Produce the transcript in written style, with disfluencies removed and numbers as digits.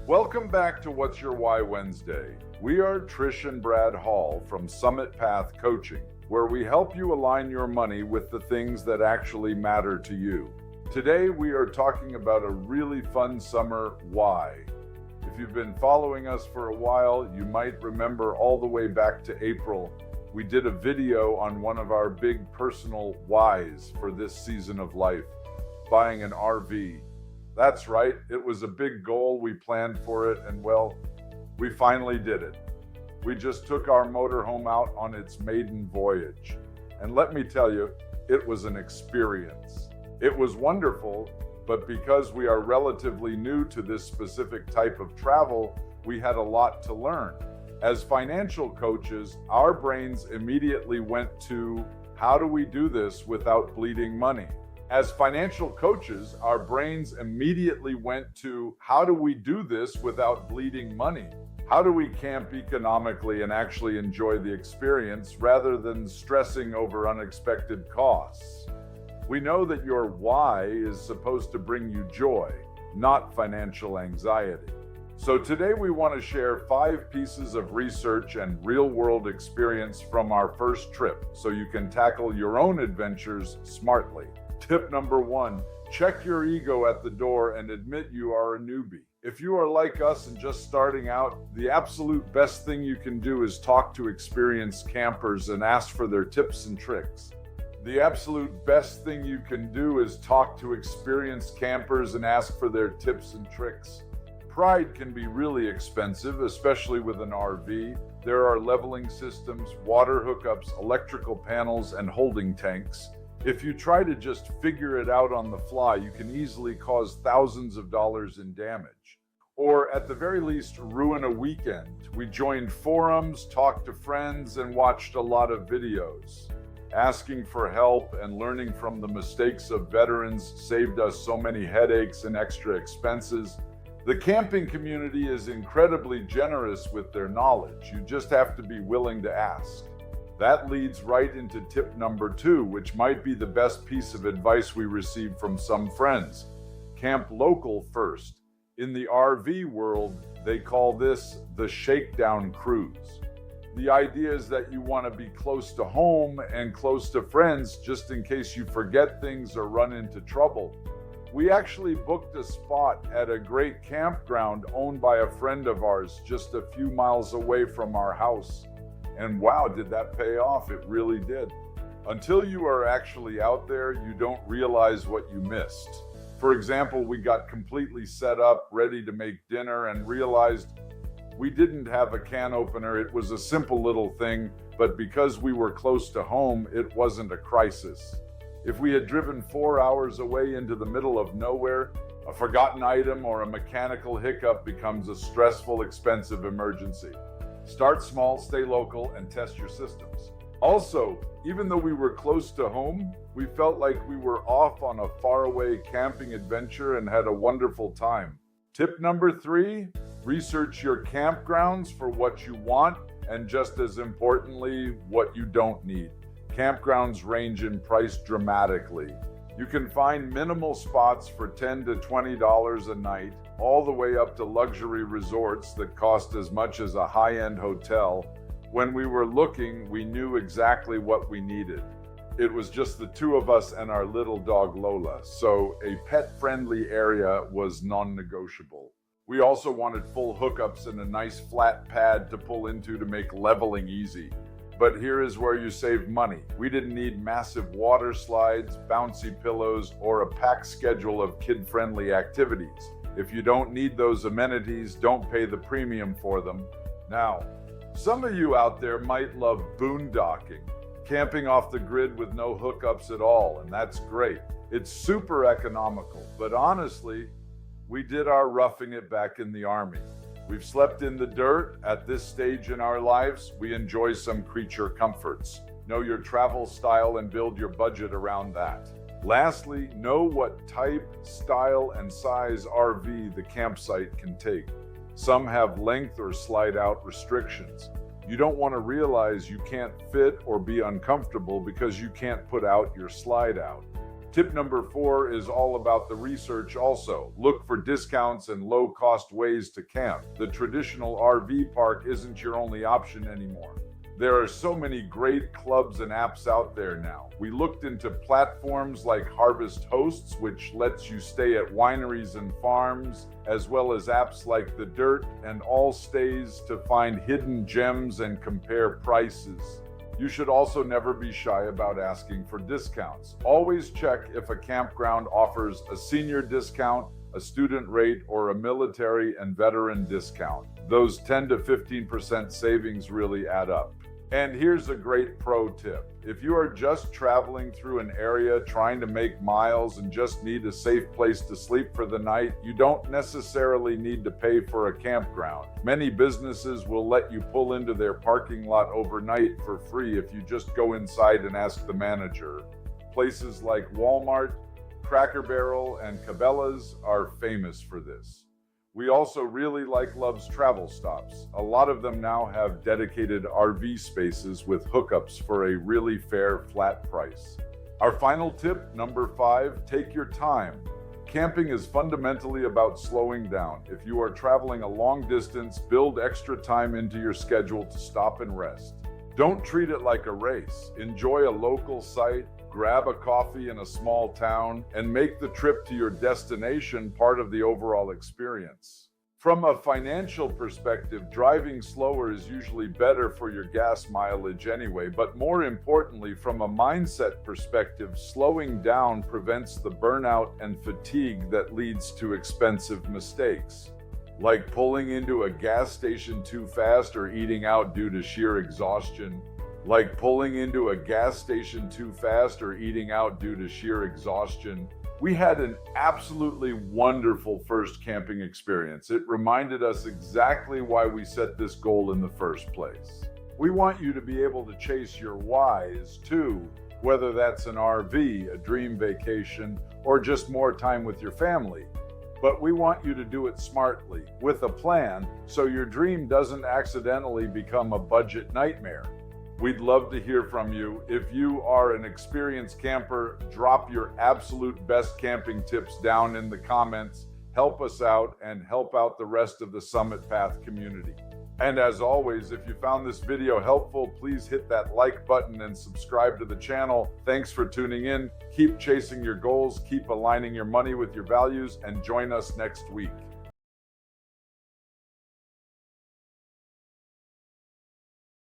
Welcome back to What's Your Why Wednesday. We are Trish and Brad Hall from Summit Path Coaching, where we help you align your money with the things that actually matter to you. Today we are talking about a really fun summer why. If you've been following us for a while, you might remember all the way back to April, we did a video on one of our big personal whys for this season of life, buying an RV. That's right, it was a big goal, we planned for it, and well, we finally did it. We just took our motorhome out on its maiden voyage. And let me tell you, it was an experience. It was wonderful, but because we are relatively new to this specific type of travel, we had a lot to learn. As financial coaches, our brains immediately went to, how do we do this without bleeding money? As financial coaches, our brains immediately went to, how do we do this without bleeding money? How do we camp economically and actually enjoy the experience rather than stressing over unexpected costs? We know that your why is supposed to bring you joy, not financial anxiety. So today we want to share 5 pieces of research and real-world experience from our first trip so you can tackle your own adventures smartly. Tip number 1, check your ego at the door and admit you are a newbie. If you are like us and just starting out, the absolute best thing you can do is talk to experienced campers and ask for their tips and tricks. The absolute best thing you can do is talk to experienced campers and ask for their tips and tricks. Pride can be really expensive, especially with an RV. There are leveling systems, water hookups, electrical panels, and holding tanks. If you try to just figure it out on the fly, you can easily cause thousands of dollars in damage. Or at the very least, ruin a weekend. We joined forums, talked to friends, and watched a lot of videos. Asking for help and learning from the mistakes of veterans saved us so many headaches and extra expenses. The camping community is incredibly generous with their knowledge. You just have to be willing to ask. That leads right into tip number 2, which might be the best piece of advice we received from some friends. Camp local first. In the RV world, they call this the Shakedown Cruise. The idea is that you want to be close to home and close to friends just in case you forget things or run into trouble. We actually booked a spot at a great campground owned by a friend of ours just a few miles away from our house. And wow, did that pay off? It really did. Until you are actually out there, you don't realize what you missed. For example, we got completely set up, ready to make dinner, and realized we didn't have a can opener. It was a simple little thing, but because we were close to home, it wasn't a crisis. If we had driven 4 hours away into the middle of nowhere, a forgotten item or a mechanical hiccup becomes a stressful, expensive emergency. Start small, stay local, and test your systems. Also, even though we were close to home, we felt like we were off on a faraway camping adventure and had a wonderful time. Tip number 3, research your campgrounds for what you want and, just as importantly, what you don't need. Campgrounds range in price dramatically. You can find minimal spots for $10 to $20 a night, all the way up to luxury resorts that cost as much as a high-end hotel. When we were looking, we knew exactly what we needed. It was just the 2 of us and our little dog Lola, so a pet-friendly area was non-negotiable. We also wanted full hookups and a nice flat pad to pull into to make leveling easy. But here is where you save money. We didn't need massive water slides, bouncy pillows, or a packed schedule of kid-friendly activities. If you don't need those amenities, don't pay the premium for them. Now, some of you out there might love boondocking, camping off the grid with no hookups at all, and that's great. It's super economical, but honestly, we did our roughing it back in the Army. We've slept in the dirt. At this stage in our lives, we enjoy some creature comforts. Know your travel style and build your budget around that. Lastly, know what type, style, and size RV the campsite can take. Some have length or slide out restrictions. You don't want to realize you can't fit or be uncomfortable because you can't put out your slide out. Tip number 4 is all about the research also. Look for discounts and low-cost ways to camp. The traditional RV park isn't your only option anymore. There are so many great clubs and apps out there now. We looked into platforms like Harvest Hosts, which lets you stay at wineries and farms, as well as apps like The Dirt and All Stays to find hidden gems and compare prices. You should also never be shy about asking for discounts. Always check if a campground offers a senior discount, a student rate, or a military and veteran discount. Those 10 to 15% savings really add up. And here's a great pro tip. If you are just traveling through an area trying to make miles and just need a safe place to sleep for the night, you don't necessarily need to pay for a campground. Many businesses will let you pull into their parking lot overnight for free if you just go inside and ask the manager. Places like Walmart, Cracker Barrel, and Cabela's are famous for this. We also really like Love's Travel Stops. A lot of them now have dedicated RV spaces with hookups for a really fair flat price. Our final tip, number 5, take your time. Camping is fundamentally about slowing down. If you are traveling a long distance, build extra time into your schedule to stop and rest. Don't treat it like a race. Enjoy a local site, grab a coffee in a small town, and make the trip to your destination part of the overall experience. From a financial perspective, driving slower is usually better for your gas mileage anyway, but more importantly, from a mindset perspective, slowing down prevents the burnout and fatigue that leads to expensive mistakes, like pulling into a gas station too fast or eating out due to sheer exhaustion. We had an absolutely wonderful first camping experience. It reminded us exactly why we set this goal in the first place. We want you to be able to chase your whys too, whether that's an RV, a dream vacation, or just more time with your family. But we want you to do it smartly, with a plan, so your dream doesn't accidentally become a budget nightmare. We'd love to hear from you. If you are an experienced camper, drop your absolute best camping tips down in the comments. Help us out and help out the rest of the Summit Path community. And as always, if you found this video helpful, please hit that like button and subscribe to the channel. Thanks for tuning in. Keep chasing your goals, keep aligning your money with your values, and join us next week.